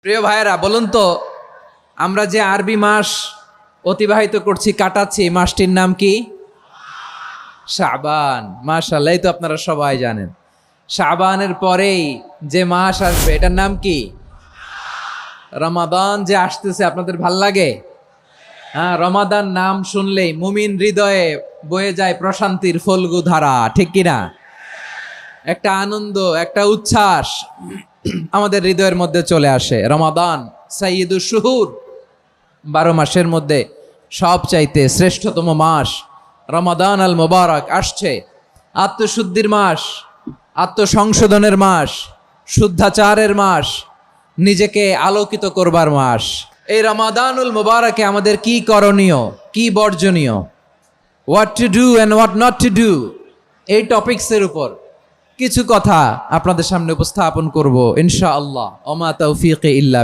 প্রিয় ভাইয়েরা, বলুন তো আমরা যে আরবি মাস অতিবাহিত করছি, কাটাচ্ছি, এই মাসটির নাম কি? শাবান। মাশাআল্লাহ, এই তো আপনারা সবাই জানেন। শাবানের পরেই যে মাস আসবে এটার নাম কি? রমাদান যে আসতেছে, আপনাদের ভাল লাগে? হ্যাঁ, রমাদান নাম শুনলেই মুমিন হৃদয়ে বয়ে যায় প্রশান্তির ফল্গু ধারা, ঠিক কিনা? একটা আনন্দ, একটা উচ্ছ্বাস আমাদের হৃদয়ের মধ্যে চলে আসে। রমাদান সাইয়্যিদুশ শুহুর, 12 মাসের মধ্যে সবচাইতে শ্রেষ্ঠতম মাস রমাদান আল মুবারক আসছে। আত্মশুদ্ধির মাস, আত্মসংশোধনের মাস, শুদ্ধাচারের মাস, নিজেকে আলোকিত করবার মাস। এই রমাদানুল মুবারকে আমাদের কি করণীয়, কি বর্জনীয়, what to do and what not to do, এই টপিকসের উপর কিছু কথা আপনাদের সামনে উপস্থাপন করব ইনশাআল্লাহ। ওমা তাওফীকি ইল্লা